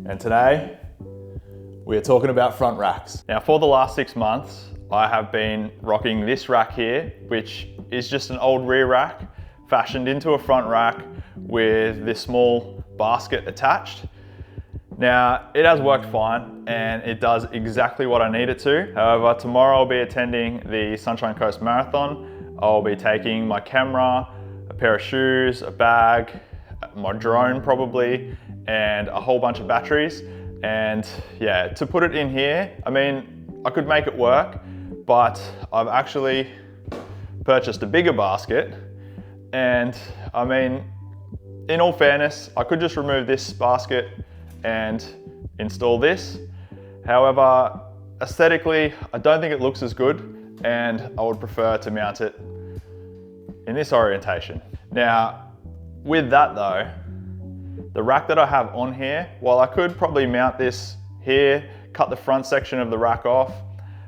and today we are talking about front racks. Now for the last 6 months, I have been rocking this rack here, which is just an old rear rack fashioned into a front rack with this small basket attached. Now, it has worked fine and it does exactly what I need it to. However, tomorrow I'll be attending the Sunshine Coast Marathon. I'll be taking my camera, a pair of shoes, a bag, my drone probably, and a whole bunch of batteries. And yeah, to put it in here, I mean, I could make it work, but I've actually purchased a bigger basket. And I mean, in all fairness, I could just remove this basket and install this. However, aesthetically, I don't think it looks as good, and I would prefer to mount it in this orientation. Now, with that though, the rack that I have on here, while I could probably mount this here, cut the front section of the rack off,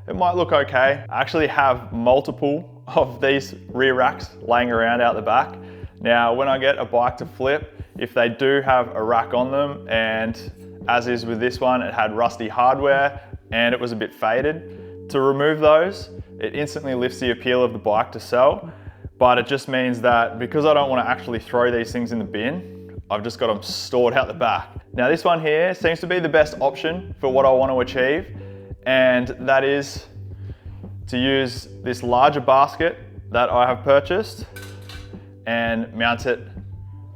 it might look okay. I actually have multiple of these rear racks laying around out the back. Now, when I get a bike to flip, if they do have a rack on them, and as is with this one, it had rusty hardware and it was a bit faded, to remove those, it instantly lifts the appeal of the bike to sell. But it just means that because I don't want to actually throw these things in the bin, I've just got them stored out the back. Now this one here seems to be the best option for what I want to achieve, and that is to use this larger basket that I have purchased and mount it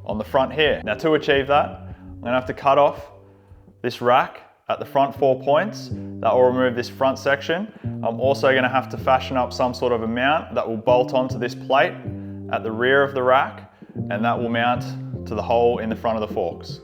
on the front here. Now to achieve that, I'm gonna have to cut off this rack at the front 4 points. That will remove this front section. I'm also gonna have to fashion up some sort of a mount that will bolt onto this plate at the rear of the rack, and that will mount to the hole in the front of the forks.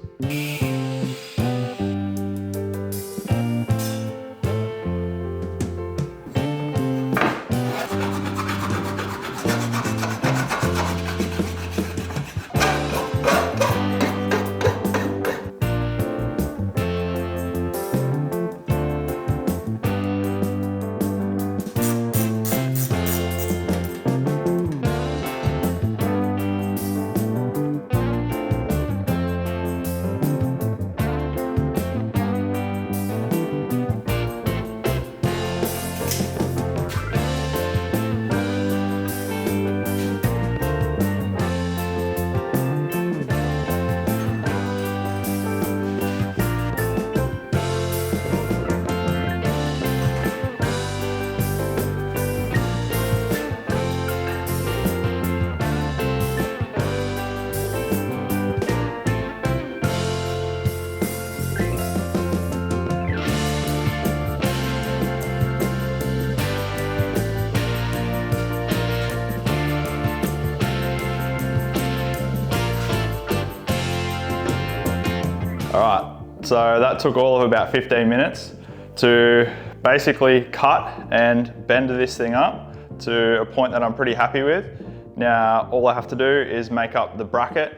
All right, so that took all of about 15 minutes to basically cut and bend this thing up to a point that I'm pretty happy with. Now, all I have to do is make up the bracket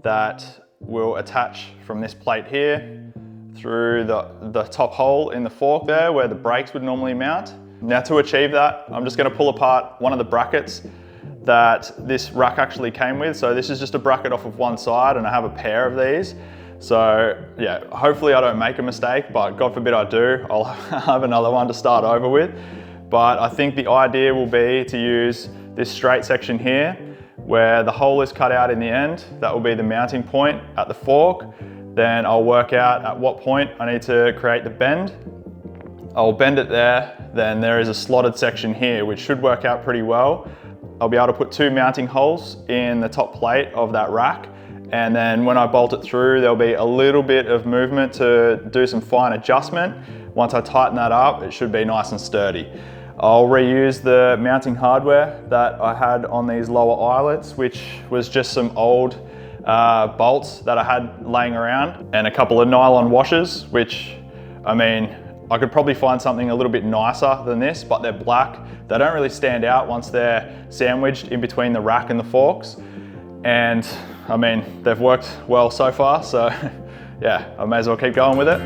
that will attach from this plate here through the top hole in the fork there where the brakes would normally mount. Now to achieve that, I'm just gonna pull apart one of the brackets that this rack actually came with. So this is just a bracket off of one side, and I have a pair of these. So yeah, hopefully I don't make a mistake, but God forbid I do, I'll have another one to start over with. But I think the idea will be to use this straight section here where the hole is cut out in the end. That will be the mounting point at the fork. Then I'll work out at what point I need to create the bend. I'll bend it there. Then there is a slotted section here, which should work out pretty well. I'll be able to put 2 mounting holes in the top plate of that rack. And then when I bolt it through, there'll be a little bit of movement to do some fine adjustment. Once I tighten that up, it should be nice and sturdy. I'll reuse the mounting hardware that I had on these lower eyelets, which was just some old bolts that I had laying around, and a couple of nylon washers, which, I mean, I could probably find something a little bit nicer than this, but they're black. They don't really stand out once they're sandwiched in between the rack and the forks. And I mean, they've worked well so far, so yeah, I may as well keep going with it.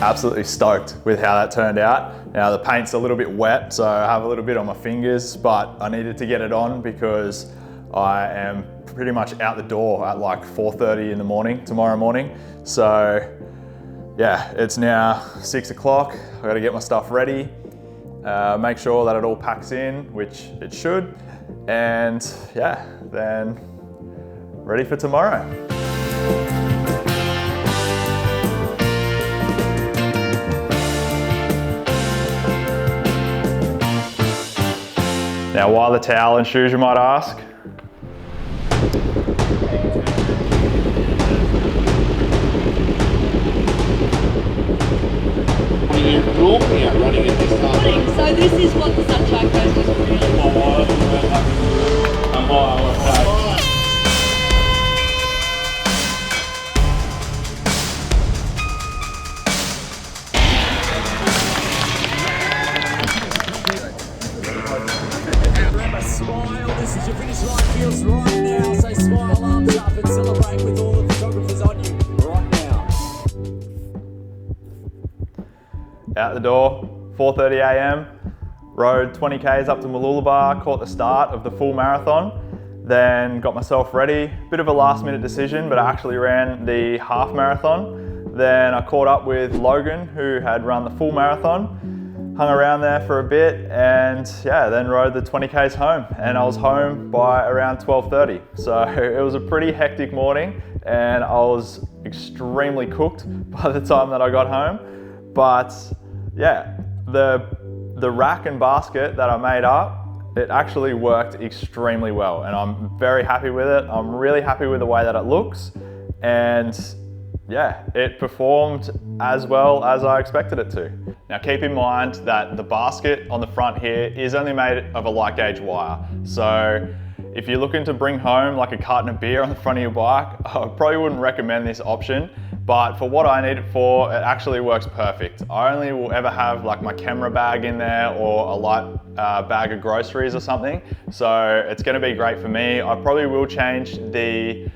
absolutely stoked with how that turned out. Now the paint's a little bit wet, so I have a little bit on my fingers, but I needed to get it on because I am pretty much out the door at like 4:30 in the morning, tomorrow morning. So yeah, it's now 6 o'clock. I gotta get my stuff ready, make sure that it all packs in, which it should. And yeah, then ready for tomorrow. Now, why the towel and shoes, you might ask? Running at this time. So this is what the Sunshine Coast is really Smile, this is your finish line, feels right now. So smile, arms up and celebrate with all the photographers on you right now. Out the door, 4:30 a.m. Rode 20 Ks up to Mooloolaba, caught the start of the full marathon, then got myself ready. Bit of a last minute decision, but I actually ran the half marathon. Then I caught up with Logan, who had run the full marathon. Hung around there for a bit and yeah, then rode the 20 Ks home, and I was home by around 12:30. So it was a pretty hectic morning and I was extremely cooked by the time that I got home. But yeah, the rack and basket that I made up, it actually worked extremely well and I'm very happy with it. I'm really happy with the way that it looks, and yeah, it performed as well as I expected it to. Now keep in mind that the basket on the front here is only made of a light gauge wire. So if you're looking to bring home like a carton of beer on the front of your bike, I probably wouldn't recommend this option. But for what I need it for, it actually works perfect. I only will ever have like my camera bag in there or a light bag of groceries or something. So it's gonna be great for me. I probably will change the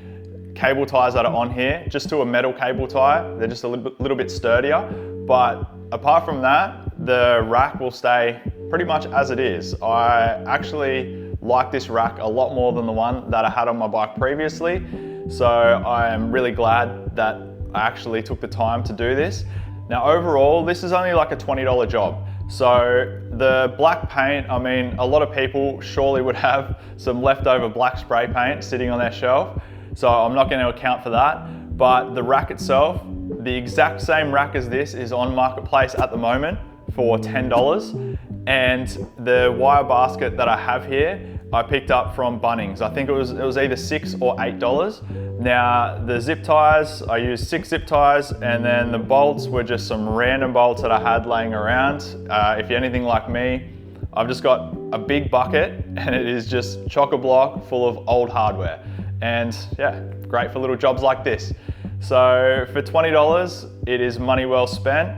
cable ties that are on here just to a metal cable tie. They're just a little bit sturdier. But apart from that, the rack will stay pretty much as it is. I actually like this rack a lot more than the one that I had on my bike previously. So I am really glad that I actually took the time to do this. Now overall, this is only like a $20 job. So the black paint, I mean, a lot of people surely would have some leftover black spray paint sitting on their shelf. So I'm not going to account for that. But the rack itself, the exact same rack as this is on Marketplace at the moment for $10. And the wire basket that I have here, I picked up from Bunnings. I think it was either $6 or $8. Now the zip ties, I used 6 zip ties, and then the bolts were just some random bolts that I had laying around. If you're anything like me, I've just got a big bucket and it is just chock-a-block full of old hardware. And yeah, great for little jobs like this. So for $20, it is money well spent.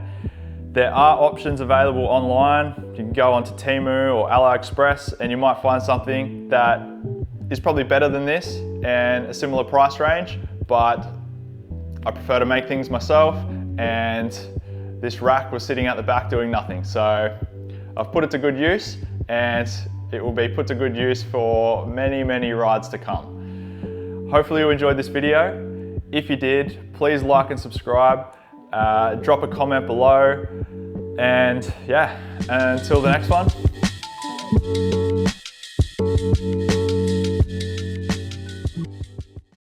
There are options available online. You can go onto Temu or AliExpress and you might find something that is probably better than this and a similar price range, but I prefer to make things myself, and this rack was sitting at the back doing nothing. So I've put it to good use, and it will be put to good use for many, many rides to come. Hopefully you enjoyed this video. If you did, please like and subscribe. Drop a comment below, and yeah, until the next one.